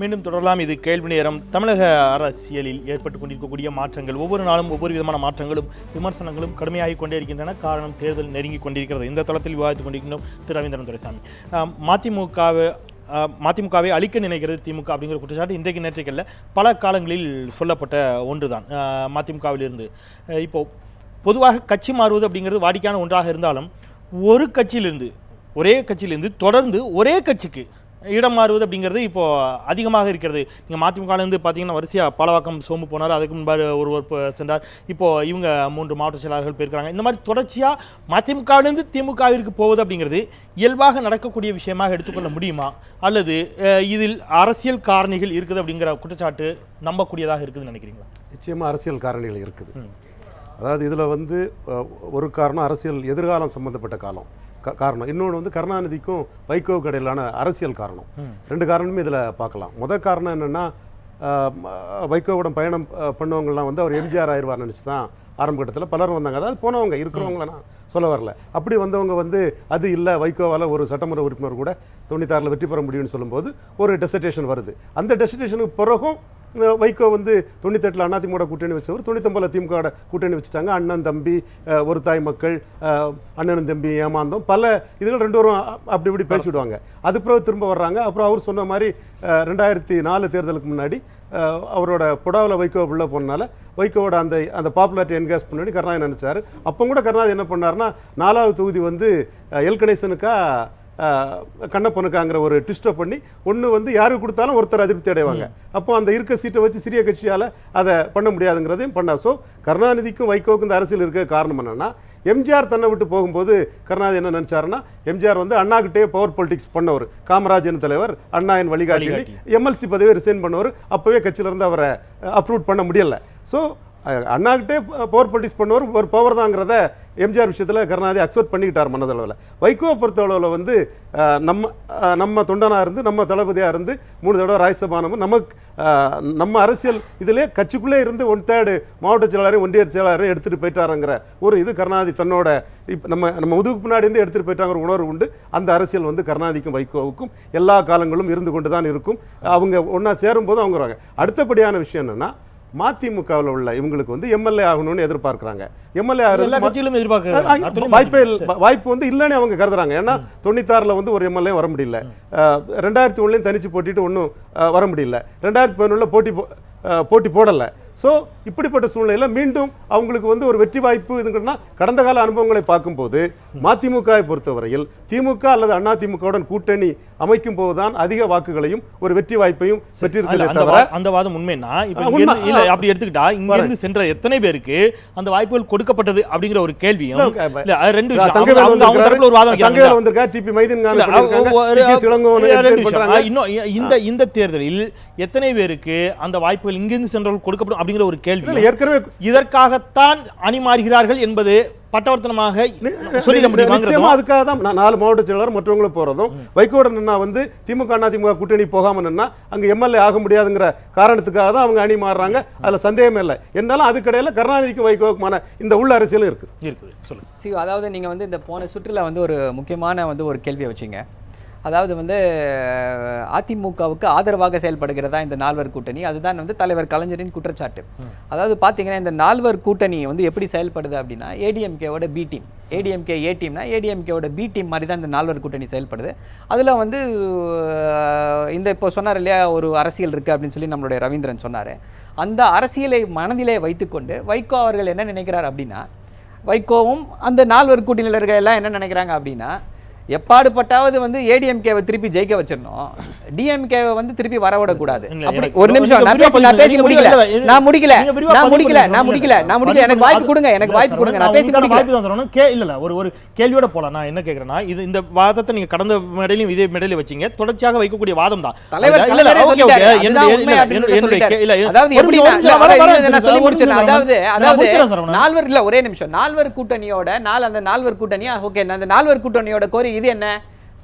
மீண்டும் தொடரலாம். இது கேள்வி நேரம். தமிழக அரசியலில் ஏற்பட்டு கொண்டிருக்கக்கூடிய மாற்றங்கள், ஒவ்வொரு நாளும் ஒவ்வொரு விதமான மாற்றங்களும் விமர்சனங்களும் கடுமையாகி கொண்டே இருக்கின்றன. காரணம், தேர்தல் நெருங்கி கொண்டிருக்கிறது. இந்த தளத்தில் விவாதித்துக் கொண்டிருக்கின்றோம் திரு ரவீந்திரன் துரைசாமி. மதிமுகவை அழிக்க நினைக்கிறது திமுக அப்படிங்கிற குற்றச்சாட்டு இன்றைக்கு நேற்றைக்கல்ல பல காலங்களில் சொல்லப்பட்ட ஒன்றுதான். மதிமுகவிலிருந்து இப்போ பொதுவாக கட்சி மாறுவது அப்படிங்கிறது வாடிக்கையான ஒன்றாக இருந்தாலும் ஒரே கட்சியிலிருந்து தொடர்ந்து ஒரே கட்சிக்கு இடம் மாறுவது அப்படிங்கிறது இப்போ அதிகமாக இருக்கிறது. நீங்கள் மதிமுகலேருந்து பார்த்தீங்கன்னா வரிசையாக பாலவாக்கம் சோமு போனார், அதுக்கு முன்பாக ஒருவர் சென்றார், இப்போது இவங்க 3 மாவட்ட செயலாளர்கள் போயிருக்கிறாங்க. இந்த மாதிரி தொடர்ச்சியாக மதிமுகவிலிருந்து திமுகவிற்கு போவது அப்படிங்கிறது இயல்பாக நடக்கக்கூடிய விஷயமாக எடுத்துக்கொள்ள முடியுமா, அல்லது இதில் அரசியல் காரணிகள் இருக்குது அப்படிங்கிற குற்றச்சாட்டு நம்பக்கூடியதாக இருக்குதுன்னு நினைக்கிறீங்களா? நிச்சயமாக அரசியல் காரணிகள் இருக்குது. அதாவது இதில் ஒரு காரணம் அரசியல் எதிர்காலம் சம்பந்தப்பட்ட காரணம், இன்னொன்று கருணாநிதிக்கும் வைகோவுக்கு இடையிலான அரசியல் காரணம். 2 காரணமே இதில் பார்க்கலாம். முதல் காரணம் என்னென்னா, வைகோவுடன் பயணம் பண்ணவங்கலாம் அவர் எம்ஜிஆர் ஆயிடுவார் நினச்சி தான் ஆரம்ப கட்டத்தில் பலரும் வந்தாங்க. அதாவது போனவங்க இருக்கிறவங்கள நான் சொல்ல வரல. அப்படி வந்தவங்க அது இல்லை, வைகோவால் ஒரு சட்டமன்ற உறுப்பினர் கூட 96 வெற்றி பெற முடியும்னு சொல்லும்போது ஒரு டெசிடேஷன் வருது. அந்த டெசிடேஷனுக்கு பிறகும் வைகோ 98 அதிமுக கூட்டணி வச்சவர் 99 திமுக கூட்டணி வச்சுட்டாங்க. அண்ணன் தம்பி, ஒரு தாய் மக்கள், அண்ணனும் தம்பி ஏமாந்தோம், பல இதுகள் 2 பேரும் அப்படி இப்படி பேசிவிடுவாங்க. அது பிறகு திரும்ப வர்றாங்க. அப்புறம் அவர் சொன்ன மாதிரி 2004 தேர்தலுக்கு முன்னாடி அவரோட புடாவில் வைகோ உள்ள போனால வைகோவோட அந்த பாப்புலாரிட்டி என்கேஜ் பண்ணி கருணாநிதி நினைச்சாரு. அப்போ கூட கருணாநிதி என்ன பண்ணாருன்னா, 4வது தொகுதி எல் கணேசனுக்கா கண்ணப்பனுக்காங்கிற ஒரு ட்விஸ்ட்டை பண்ணி ஒன்று யாருக்கு கொடுத்தாலும் ஒருத்தர் அதிருப்தி அடைவாங்க. அப்போ அந்த இருக்க சீட்டை வச்சு சிறிய கட்சியால் அதை பண்ண முடியாதுங்கிறதையும் பண்ணார். ஸோ கருணாநிதிக்கும் வைகோவுக்கும் இந்த அரசியல் இருக்க காரணம் என்னென்னா, எம்ஜிஆர் தன்னை விட்டு போகும்போது கருணாநிதி என்ன நினச்சாருன்னா, எம்ஜிஆர் அண்ணாக்கிட்டே பவர் பொலிட்டிக்ஸ் பண்ணவர், காமராஜன் தலைவர், அண்ணாயின் வழிகாட்டி, எம்எல்சி பதவியை ரிசைன் பண்ணவர். அப்போவே கட்சியிலேருந்து அவரை அப்ரூவ் பண்ண முடியல. ஸோ அண்ணாக்கிட்டே பவர் பொலிட்டிக்ஸ் பண்ணவர் ஒரு பவர் தாங்கிறத எம்ஜிஆர் விஷயத்தில் கருணாநிதி அக்செப்ட் பண்ணிக்கிட்டார் மனதளவில். வைகோவை பொறுத்தளவில் நம்ம தொண்டனாக இருந்து நம்ம தளபதியாக இருந்து 3 தடவை ராஜ்யசபானமும் நம்ம அரசியல் இதிலே கட்சிக்குள்ளே இருந்து 1/3 மாவட்ட செயலாளரையும் ஒன்றிய செயலாளரையும் எடுத்துகிட்டு போயிட்டாருங்கிற ஒரு கருணாநிதி தன்னோட நம்ம முதுகுக்கு பின்னாடி இருந்து எடுத்துகிட்டு போயிட்டாங்கிற உணர்வு உண்டு. அந்த அரசியல் கருணாநிதிக்கும் வைகோவுக்கும் எல்லா காலங்களும் இருந்து கொண்டு தான் இருக்கும். அவங்க ஒன்றா சேரும்போது அவங்க வருவாங்க. அடுத்தபடியான விஷயம் என்னென்னா, மதிமுகவில் உள்ள இவங்களுக்கு எம்எல்ஏ ஆகணும்னு எதிர்பார்க்குறாங்க. எம்எல்ஏ வாய்ப்பு இல்லைன்னு அவங்க கருதுறாங்க. ஏன்னா 96 ஒரு எம்எல்ஏ வர முடியல, 2001 தனிச்சு போட்டிட்டு ஒன்றும் வர முடியல, 2011 போட்டி போடலை. ஸோ இப்படிப்பட்ட சூழ்நிலையில் மீண்டும் அவங்களுக்கு ஒரு வெற்றி வாய்ப்பு இதுங்கன்னா, கடந்த கால அனுபவங்களை பார்க்கும்போது மதிமுகவை பொறுத்தவரையில் திமுக அல்லது அண்ணா திமுகவுடன் கூட்டணி அமைக்கும் போதுதான் அதிக வாக்குகளையும் ஒரு வெற்றி வாய்ப்பையும் பெற்றிருக்கிறதே தவிர அந்த வாதம் உண்மைன்னா அப்படி எடுத்துக்கிட்டா இங்கிருந்து சென்ற எத்தனை பேருக்கு அந்த வாய்ப்புகள் கொடுக்கப்பட்டது அப்படிங்கிற ஒரு கேள்வி. இந்த தேர்தலில் எத்தனை பேருக்கு அந்த வாய்ப்புகள் இங்கிருந்து சென்றவர்கள் கொடுக்கப்படும் அப்படிங்கிற ஒரு கேள்வி. ஏற்கனவே இதற்காகத்தான் அணிமாறுகிறார்கள் என்பது பட்டவர்த்தனமாக சொல்லிட முடியுமா? அதுக்காக தான் 4 மாவட்ட செயலாளர் மற்றவங்களும் போறதும், வைகோட நின்னா திமுக அண்ணா திமுக கூட்டணி போகாம நின்னா அங்க எம்எல்ஏ ஆக முடியாதுங்கிற காரணத்துக்காக தான் அவங்க அணி மாறுறாங்க. அதுல சந்தேகமே இல்லை. என்னாலும் அதுக்கடையில் கருணாநிதிக்கு வைகோவுக்குமான இந்த உள்ள அரசியலும் இருக்குது. சொல்லுங்க. அதாவது நீங்க இந்த போன சுற்றுல ஒரு முக்கியமான ஒரு கேள்வியை வச்சிங்க. அதாவது அதிமுகவுக்கு ஆதரவாக செயல்படுகிறதா இந்த 4வர் கூட்டணி, அதுதான் தலைவர் கலைஞரின் குற்றச்சாட்டு. அதாவது பார்த்தீங்கன்னா இந்த 4வர் கூட்டணி எப்படி செயல்படுது அப்படின்னா, ஏடிஎம்கேவோட பி டீம், ஏடிஎம்கே ஏ டீம்னா ஏடிஎம்கேவோட பி டீம் மாதிரி தான் இந்த 4வர் கூட்டணி செயல்படுது. அதில் இந்த இப்போ சொன்னார் இல்லையா, ஒரு அரசியல் இருக்குது அப்படின்னு சொல்லி நம்மளுடைய ரவீந்திரன் சொன்னார். அந்த அரசியலை மனதிலே வைத்துக்கொண்டு வைகோ அவர்கள் என்ன நினைக்கிறார் அப்படின்னா, வைகோவும் அந்த 4வர் கூட்டணியில் எல்லாம் என்ன நினைக்கிறாங்க அப்படின்னா, எப்பாடுபட்டாவது ஏடிஎம்கேவை திருப்பி ஜெயிக்க வச்சிடணும், டிஎம்கேவை திருப்பி வரவிடக்கூடாது. அப்படி ஒரு நிமிஷம் நான் பேசி முடிக்கல, எனக்கு வாய்ப்பு கொடுங்க, நான் பேசி முடிக்கல. இல்ல ஒரு கேள்வியோட போலாம். நான் என்ன கேக்குறேன்னா, இது இந்த வாதத்தை நீங்க கடந்த மேடையிலும் இதே மேடையில வச்சீங்க, தொடர்ச்சியாக வைக்கக்கூடிய வாதம் தான். அதாவது ஒரே நிமிஷம், 4வர் கூட்டணியோட அந்த 4வர் கூட்டணியா ஓகே, அந்த 4வர் கூட்டணியோட கோரி இது என்ன,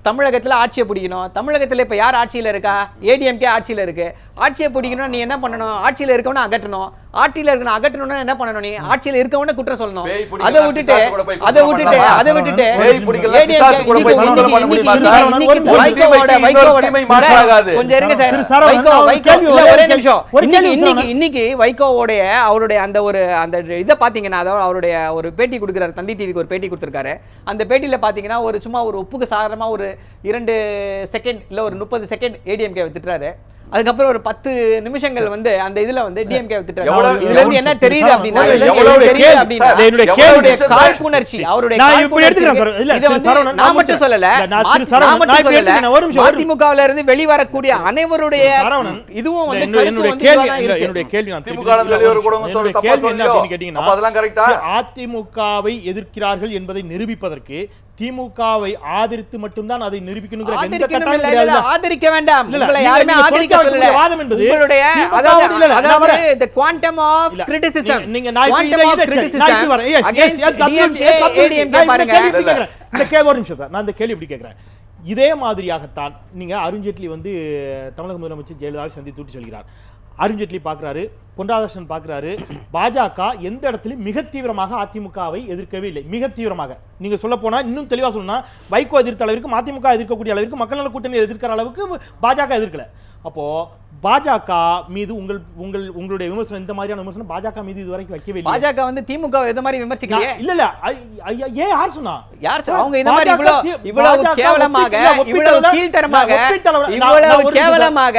தமிழகத்தில் ஆட்சியை பிடிக்கணும். தமிழகத்தில் இப்போ யார் ஆட்சியில் இருக்கா? ஏடிஎம்கே ஆட்சியில் இருக்கு. ஆட்சியை பிடிக்கணும், நீ என்ன பண்ணணும்? ஆட்சியில் இருக்கவன அகற்றணும். ஆட்சியில இருக்க அகற்றணும்னா என்ன பண்ணணும்? நீ ஆட்சியில இருக்கவன குற்றம் சொல்லணும். பேய் பிடிக்கலாம், அதை விட்டுட்டு பிசாசு கூட போய் குற்றம் ADMK கொஞ்சம் இருங்க சார். ஒரே நிமிஷம். இன்னைக்கு வைகோவோடைய அவருடைய அந்த ஒரு அந்த இதை பாத்தீங்கன்னா, அதாவது அவருடைய ஒரு பேட்டி கொடுக்குறாரு, தந்தி டிவிக்கு ஒரு பேட்டி கொடுத்திருக்காரு. அந்த பேட்டியில பாத்தீங்கன்னா ஒரு சும்மா ஒரு ஒப்புக்கு சாதாரணமா ஒரு 2 செகண்ட் இல்ல ஒரு 30 செகண்ட் ADMK திட்டுறாரு. அதுக்கப்புறம் ஒரு 10 நிமிஷங்கள் வந்து அந்த இதுல வந்து DMK திட்டுறாரு. இதுல இருந்து என்ன தெரியுது அப்படின்னா, காழ்ப்புணர்ச்சி, அவருடைய இதை வந்து நான் மட்டும் சொல்லல, அதிமுகவுல இருந்து வெளிவரக்கூடிய அனைவருடைய இதுவும் வந்து அதிமுகவை எதிர்க்கிறார்கள் என்பதை நிரூபிப்பதற்கு திமுகவை ஆதரித்து மட்டும்தான் அதை நிரூபிக்கணும். ஆதரிக்க வேண்டாம், உங்களை யாருமே ஆதரிக்க சொல்லல. வாதம் என்பது உங்களுடைய அதாவது the quantum of criticism, நீங்க பாருங்க. ஒரு நிமிஷம் சார், நான் இந்த கேள்வி எப்படி கேட்கிறேன். இதே மாதிரியாகத்தான் நீங்க அருண்ஜேட்லி வந்து தமிழக முதலமைச்சர் ஜெயலலிதாவை சந்தித்து சொல்கிறார். அருண்ஜேட்லி பார்க்கிறாரு, பொன் ராதாகிருஷ்ணன் பார்க்கிறாரு. பாஜக எந்த இடத்திலும் மிக தீவிரமாக அதிமுகவை எதிர்க்கவே இல்லை. மிக தீவிரமாக நீங்க சொல்ல போனா, இன்னும் தெளிவா சொல்லணும்னா, வைகோ எதிர்த்த அளவிற்கு, மதிமுக எதிர்க்கக்கூடிய அளவிற்கு, மக்கள் நல கூட்டணி எதிர்க்கிற அளவுக்கு பாஜக எதிர்க்கல. அப்போ பாஜக மீது உங்களுடைய விமர்சனம், இந்த மாதிரியான விமர்சனம் பாஜக மீது இதுவரைக்கும் வைக்கவே இல்லை. பாஜக வந்து திமுக எந்த மாதிரி விமர்சிக்கலையே. இல்ல ஏன் யார் சொன்னா? யார் சொன்னா? அவங்க இந்த மாதிரி இவ்வளவு கேவலமாக, இவ்வளவு கீழ்த்தரமாக, இவ்வளவு கேவலமாக,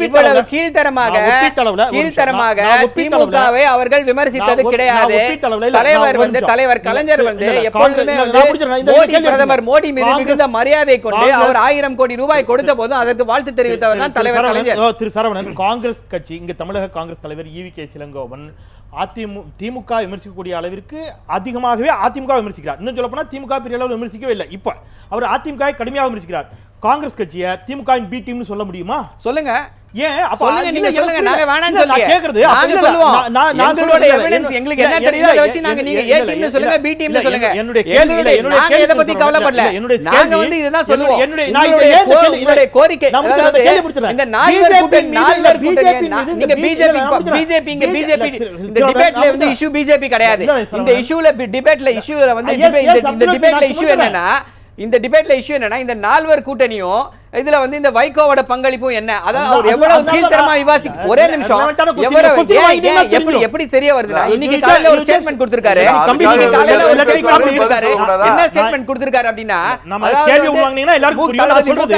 இவ்வளவு கீழ்த்தரமாக திமுகவை அவர்கள் விமர்சித்தது கிடையாது. தலைவர் வந்து தலைவர் கலைஞர் வந்து எப்பொழுதுமே வந்து பிரதமர் மோடி மீது மிகுந்த மரியாதை கொண்டு அவர் 1000 கோடி ரூபாய் கொடுத்த போது அதற்கு வாழ்த்து தெரிவித்தவர் தான் தலைவர் கலைஞர். திரு சரவணன், காங்கிரஸ் கட்சி, இங்க தமிழக காங்கிரஸ் தலைவர் EVK இளங்கோவன் திமுக விமர்சிக்கக்கூடிய அளவிற்கு அதிகமாகவே அதிமுக விமர்சிக்கிறார். இன்னும் சொல்ல போனா திமுக பெரிய அளவில் விமர்சிக்கவே இல்லை. இப்ப அவர் அதிமுக கடுமையாக விமர்சிக்கிறார். காங்கிரஸ் கட்சியை திமுகவின் பி டீம்னு சொல்ல முடியுமா? சொல்லுங்க. ஏன் அப்ப சொல்லுங்க, நீங்க சொல்லுங்க. நாங்க வேணாம்னு சொல்லல. கேக்குறது நாங்க சொல்லுவோம். எங்களோட எவிடன்ஸ் எங்களுக்கு என்ன தெரியுதோ அதை வச்சு நாங்க, நீங்க ஏ டீம்னு சொல்லுங்க, பி டீம்னு சொல்லுங்க. என்னுடைய கேள்வி, நாங்க எதை பத்தி கவலைப்படல. நாங்க வந்து இதுதான் சொல்லுவோம். உங்களுடைய கோரிக்கை, அதாவது இந்த நால்வர் கூட்டணி நீங்க பிஜேபி இந்த டிபேட்ல வந்து இஷ்யூ பிஜேபி கிடையாது. இந்த இஷ்யூல டிபேட்ல இந்த டிபேட்ல இஷ்யூ என்னன்னா, இந்த நால்வர் கூட்டணியும் இதுல வந்து இந்த வைகோவோட பங்களிப்பும் என்ன, அதாவது அவர் எவ்வளவு கீழ்த்தரமா விவாதி. ஒரே நிமிஷம், எப்படி தெரிய வருதுன்னா, இன்னைக்கு காலையில ஒரு ஸ்டேட்மெண்ட் கொடுத்திருக்காரு. என்ன ஸ்டேட்மெண்ட் கொடுத்திருக்காரு அப்படின்னா,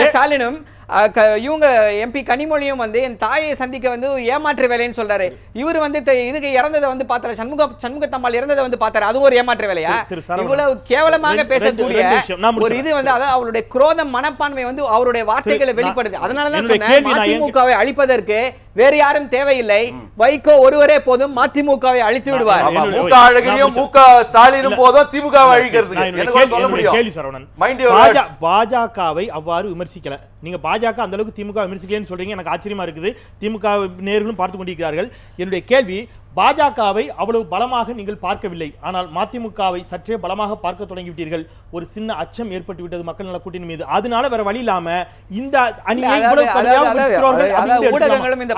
ஸ்டாலினும் இவங்க MP கனிமொழியும் வந்து என் தாயை சந்திக்க வந்து ஏமாற்று வேலைன்னு சொல்றாரு. இவர் வந்து இதுக்கு இறந்ததை வந்து பார்த்தாரு, சண்முகத்தம்மாள் இறந்ததை வந்து பார்த்தாரு. அது ஒரு ஏமாற்று வேலையா? இவ்வளவு கேவலமாக பேசக்கூடிய ஒரு இது வந்து, அதாவது அவருடைய குரோத மனப்பான்மை வந்து அவருடைய வார்த்தைகளை வெளிப்படுது. அதனாலதான் சொன்னேன், அதிமுகவை அழிப்பதற்கு வேறு யாரும் தேவையில்லை, வைகோ ஒருவரே போதும், அதிமுகவை அழித்து விடுவார். பாஜகவை அவ்வாறு விமர்சிக்கல. நீங்க பாஜக அந்த அளவுக்கு திமுக விமர்சிக்கலன்னு சொல்றீங்க, எனக்கு ஆச்சரியமா இருக்குது. திமுக நேயர்களும் பார்த்து கொண்டிருக்கிறார்கள். என்னுடைய கேள்வி, பாஜகவை அவ்வளவு பலமாக நீங்கள் பார்க்கவில்லை, ஆனால் மதிமுகவை சற்றே பலமாக பார்க்க தொடங்கிவிட்டீர்கள். ஒரு சின்ன அச்சம் ஏற்பட்டு விட்டது மக்கள் நல கூட்டணி மீது. அதனால வேற வழி இல்லாம இந்த அணியை ஊடகங்களும் இந்த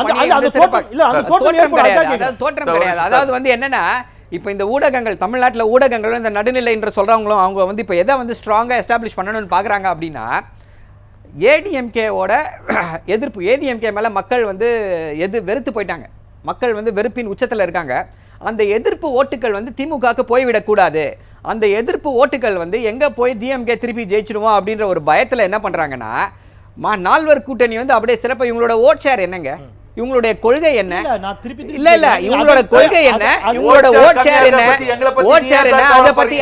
தோற்றம் கிடையாது. அதாவது வந்து என்னன்னா, இப்போ இந்த ஊடகங்கள், தமிழ்நாட்டில் ஊடகங்களும் இந்த நடுநிலை என்று சொல்றவங்களும் அவங்க வந்து இப்போ எதை வந்து ஸ்ட்ராங்கா எஸ்டாப்ளிஷ் பண்ணணும்னு பாக்குறாங்க அப்படின்னா, ஏடிஎம்கேவோட எதிர்ப்பு, ஏடிஎம்கே மேல மக்கள் வந்து வெறுத்து போயிட்டாங்க. மக்கள் வந்து வெறுப்பின் உச்சத்தில் இருக்காங்க. அந்த எதிர்ப்பு ஓட்டுகள் வந்து திமுகவுக்கு போய்விடக்கூடாது. அந்த எதிர்ப்பு ஓட்டுகள் வந்து எங்கே போய் டிஎம்கே திருப்பி ஜெயிச்சிடுவோம் அப்படின்ற ஒரு பயத்தில் என்ன பண்ணுறாங்கன்னா, நால்வர் கூட்டணி வந்து அப்படியே சிறப்பாக இவங்களோட ஓட் ஷேர் என்னங்க, இவங்களுடைய கொள்கை என்ன, இல்ல இவங்களோட கொள்கை என்ன, இவங்களோட ஓட் ஷேர் என்ன, அதை பத்தி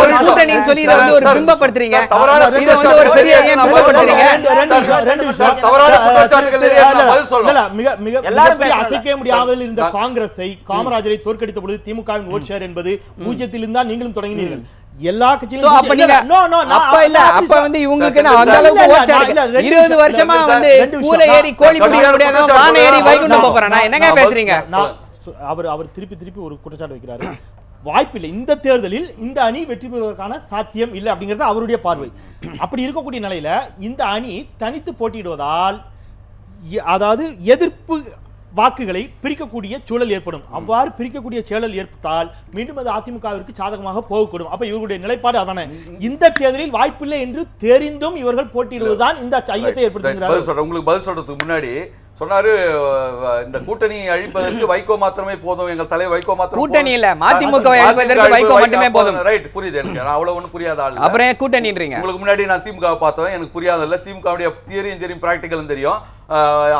ஒரு கூட்டணின்னு சொல்லி இதை வந்து ஒரு பிம்பப்படுத்துறீங்க. இதை வந்து ஒரு பெரிய ஏன் பிம்பப்படுத்துறீங்க? அசைக்க முடியாமல் இருந்த காங்கிரஸை, காமராஜரை தோற்கடித்த பொழுது திமுகவின் ஓட் ஷேர் என்பது 0 இருந்தால் நீங்களும் தொடங்கினீர்கள். எல்லா கட்சியிலும் அப்ப வந்து இவங்களுக்கு அந்த அளவுக்கு ஓட் ஷேர் 20 வருஷமா வந்து கூல ஏறி கோழி பிடிக்க முடியாத வான ஏறி வைகுண்டம் போறேன். என்னங்க பேசுறீங்க? அவர் திருப்பி ஒரு குற்றச்சாட்டு வைக்கிறாரு. வாய்ப்பில்லை, இந்த தேர்தலில் இந்த அணி வெற்றி பெறுவதற்கான சாத்தியம் இல்லை அப்படிங்கிறது அவருடைய பார்வை. அப்படி இருக்கக்கூடிய நிலையில இந்த அணி தனித்து போட்டியிடுவதால், அதாவது எதிர்ப்பு வாக்குகளை பிரிக்கக்கூடிய சூழல் ஏற்படும். அவ்வாறு பிரிக்கக்கூடிய சூழல் ஏற்பட்டால் மீண்டும் அது அதிமுகவிற்கு சாதகமாக போகக்கூடும். அப்ப இவர்களுடைய நிலைப்பாடு அதானே. இந்த தேர்தலில் வாய்ப்பில்லை என்று தெரிந்தும் இவர்கள் போட்டியிடுவதுதான் இந்த ஐயத்தை ஏற்படுத்துகிறார்கள். உங்களுக்கு பதில் சொல்றதுக்கு முன்னாடி சொன்னாரு, இந்த கூட்டணி அழிப்பதற்கு வைகோ மாத்திரமே போதும், எங்கள் தலைவர் வைகோ மாத்திரம் கூட்டணி இல்ல, மதிமுக அழிப்பதற்கு வைகோ மட்டுமே போதும். ரைட், புரியுது எனக்கு. அவ்வளவு ஒன்றும் புரியாத ஆள். அப்புறம் கூட்டணின்றீங்க. உங்களுக்கு முன்னாடி நான் திமுக பார்த்தேன், எனக்கு புரியாதல்ல. திமுகவுடைய தியரியும் தெரியும், பிராக்டிக்கலும் தெரியும்.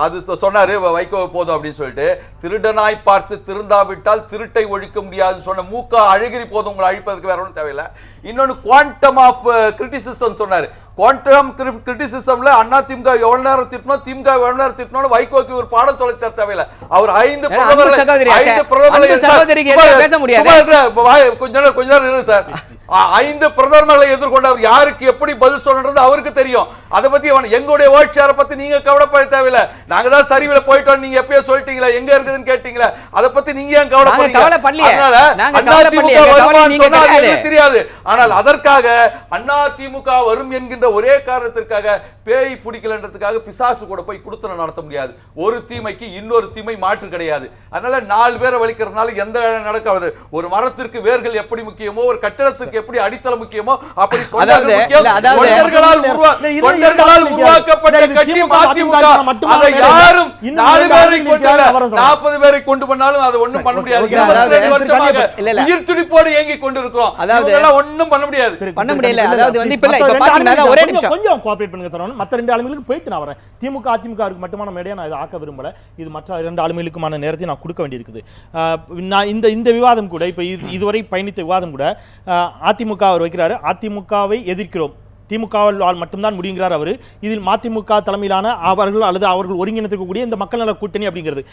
அது சொன்னாரு வைகோ போதும் அப்படின்னு சொல்லிட்டு. திருடனாய் பார்த்து திருந்தாவிட்டால் திருட்டை ஒழிக்க முடியாதுன்னு சொன்ன மூக்க அழகிரி போதும், உங்களை அழிப்பதற்கு வேற ஒன்றும் தேவையில்லை. இன்னொன்னு குவாண்டம் ஆஃப் கிரிட்டிசிசம் சொன்னாரு. குவாண்டம் கிரிட்டிசிசம்ல அண்ணா திமுக எவ்வளவு நேரம் திட்டணும், திமுக எவ்வளவு நேரம் திட்டணும், வைகோக்கு ஒரு பாடம் சொல்லி தர தேவையில்லை. அவர் 5 கொஞ்ச நேரம் இருக்கு சார். 5 பிரதமர்களை எதிர்கொண்டு அவர் யாருக்கு எப்படி பதில் சொல்லணும்ன்றது அவருக்கு தெரியும். அதை பத்தி எங்களுடைய ஓட்சியாரை பத்தி நீங்க கவலைப்பட தேவையில்லை. நாங்க தான் சரிவில போயிட்டோம், நீங்க எப்பயோ சொல்லிட்டீங்களா, எங்க இருக்குதுன்னு கேட்டீங்களா, அதை பத்தி நீங்க ஏன் கவலைப்படுறீங்க? தெரியாது. ஆனால் அதற்காக அண்ணா திமுக வரும் என்கின்ற ஒரே காரணத்திற்காக பேய் பிடிக்கலன்றதுக்காக பிசாசு கூட போய் குடுத்தனம் நடத்த முடியாது. ஒரு தீமைக்கு இன்னொரு தீமை மாற்று கிடையாது. அதனால 4 பேரை வலிக்கிறதுனால எந்த நடக்காது. ஒரு மரத்திற்கு வேர்கள் எப்படி முக்கியமோ, ஒரு கட்டடத்துக்கு எப்படி அடித்தளம் முக்கியமோ, அப்படி தொண்டர்களால் உருவாக்கப்பட்ட கட்சி மதிமுக. அதை யாரும் 4 பேரை கொண்டு 40 பேரை கொண்டு பண்ணாலும் அதை ஒண்ணும் பண்ண முடியாது. 22 வருஷமாக உயிர் துடிப்போடு இயங்கி கொண்டிருக்கிறோம். அதெல்லாம் ஒண்ணும் பண்ண முடியாது. அதாவது வந்து இப்ப பாத்தீங்கன்னா ஒரே நிமிஷம் கொஞ்சம் கோஆபரேட் பண்ணுங்க சார். மற்ற 2 ஆளுமைகளுக்கு போயிட்டு நான் வரேன். திமுக அதிமுகவுக்கு மட்டுமான மேடையா நான் இதை ஆக்க விரும்பல. இது மற்ற 2 ஆளுமைகளுக்குமான நேரத்தை நான் கொடுக்க வேண்டியிருக்குது. நான் இந்த விவாதம் கூட இப்ப இதுவரை பயணித்த விவாதம் கூட அதிமுக அவர் வைக்கிறாரு, அதிமுகவை எதிர்க்கிறோம், திமுகவால் மட்டும்தான் முடியுங்கிறார் அவர். இதில் மதிமுக தலைமையிலான அவர்கள் ஒருங்கிணைத்திருக்கக்கூடிய இந்த மக்கள் நல கூட்டணி அப்படிங்கிறது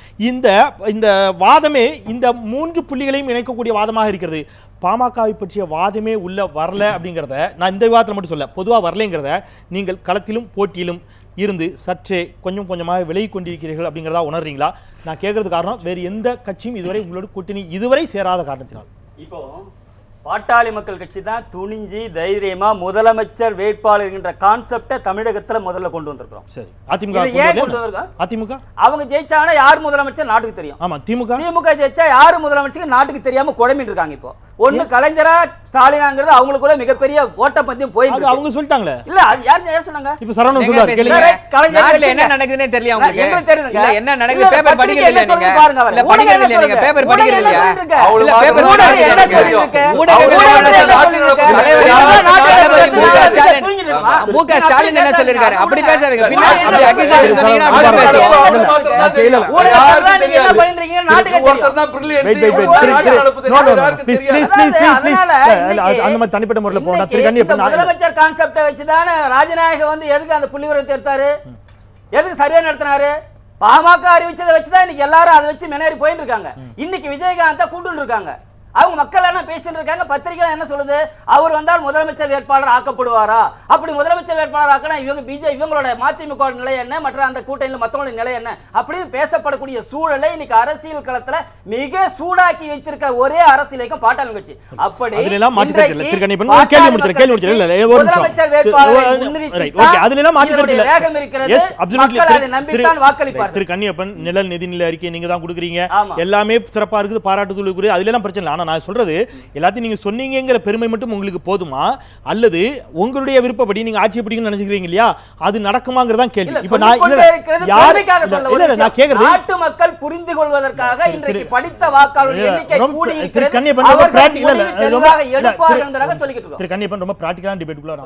இந்த வாதமே இந்த 3 புள்ளிகளையும் இணைக்கக்கூடிய வாதமாக இருக்கிறது. பாமகவை பற்றிய வாதமே உள்ள வரல அப்படிங்கிறத நான் இந்த விவாதத்தில் மட்டும் சொல்ல, பொதுவாக வரலைங்கிறத நீங்கள் களத்திலும் போட்டியிலும் இருந்து சற்றே கொஞ்சம் கொஞ்சமாக விலகி கொண்டிருக்கிறீர்கள் அப்படிங்கிறதா உணர்றீங்களா? நான் கேட்கறது காரணம் வேறு எந்த கட்சியும் இதுவரை உங்களோட கூட்டணி இதுவரை சேராத காரணத்தினால். இப்போ பாட்டாளி மக்கள் கட்சி தான் துணிஞ்சி தைரியமா முதலமைச்சர் வேட்பாளர் என்கின்ற கான்செப்டை தமிழகத்துல முதல்ல கொண்டு வந்திருக்கிறோம். சரி, அதிமுக ஏன் கொண்டு வந்திருக்கோம்? அதிமுக அவங்க ஜெயிச்சாங்கன்னா யார் முதலமைச்சர் நாட்டுக்கு தெரியும். ஆமா, திமுக ஜெயிச்சா யாரு முதலமைச்சர் நாட்டுக்கு தெரியாம குழம்பிட்டு இருக்காங்க. இப்போ ஒண்ணு கலைஞரா ஸ்டாலினாங்கிறது அவங்களுக்கு கூட மிகப்பெரிய ஓட்டப்பந்தயம் போயிட்டு அவங்க சொல்லிட்டாங்க. இல்ல அது யார் சொன்னாங்க? இப்ப சரவணன் சொல்றாரு, கேளுங்க. நாட்டுல என்ன நடக்குதுன்னே தெரியல உங்களுக்கு. எங்களுக்கு தெரியுங்க என்ன நடக்குது, பேப்பர் படிக்கல நீங்க. பாருங்க, இல்ல படிக்கல நீங்க, பேப்பர் படிக்கல இல்லையா? இல்ல பேப்பர் என்ன தெரியும்? மூக்க ஸ்டாலின் என்ன சொல்லிருக்காரு? அப்படி பேசாதீங்க. பின்னாடி அப்படி அகிஜா இருக்கீங்கன்னா அப்படி பேசுங்க. என்ன பண்ணிருக்கீங்க? நாட்டுக்கு ஒருத்தர் தான் முதலமைச்சர் கான்செப்டை வச்சுதானே ராஜநாயக வந்து எதுக்கு அந்த புள்ளிவிவரத்தை எடுத்தாரு, எதுக்கு சர்வே நடத்தினாரு? பாமக அறிவிச்சதை வச்சுதான் இன்னைக்கு எல்லாரும் அதை வச்சு மெனேறி போயிட்டு இருக்காங்க. இன்னைக்கு விஜயகாந்த் கூட்டு இருக்காங்க. அவங்க மக்கள் என்ன பேசிட்டு இருக்காங்க. பத்திரிகை என்ன சொல்லுது? அவர் வந்தால் முதலமைச்சர் வேட்பாளர் ஆக்கப்படுவாரா? அப்படி முதலமைச்சர் வேட்பாளர் ஆக்கினா இவங்களோட மதிமுக நிலை என்ன, மற்ற அந்த கூட்டணியில் மற்றவங்களுடைய நிலை என்ன அப்படின்னு பேசப்படக்கூடிய சூழலை இன்னைக்கு அரசியல் களத்துல மிக சூடாக்கி வைத்திருக்கிற ஒரே அரசியல் இயக்கம் பாட்டாளி கட்சி. அப்படி முதலமைச்சர் வேட்பாளரை முன்னிறுத்தி வேகம் இருக்கிறது. மக்கள் அதை நம்பித்தான் வாக்களிப்பார். திரு கன்னியப்பன் நிழல் நிதிநிலை அறிக்கை நீங்க தான் கொடுக்குறீங்க, எல்லாமே சிறப்பா இருக்குது, பாராட்டுதலுக்குரிய, அதுல எல்லாம் பிரச்சனை. நான் சொல்றது எல்லாத்தையும் நீங்க சொன்னீங்கங்கிற பெருமை மட்டும் உங்களுக்கு போதுமா, அல்லது உங்களுடைய விருப்பப்படி நீங்க ஆட்சி பிடிக்கணும்னு நினைச்சுக்கிறீங்க இல்லையா, அது நடக்குமாங்கிறதா கேள்வி. இப்ப நான் கேக்குறது நாட்டு மக்கள் புரிந்து கொள்வதற்காக இன்றைக்கு படித்த வாக்காளர்கள் எண்ணிக்கை கூடி இருக்கிறது. திரு கன்னியப்பன் ரொம்ப பிராக்டிகலா டிபேட்டுக்குள்ள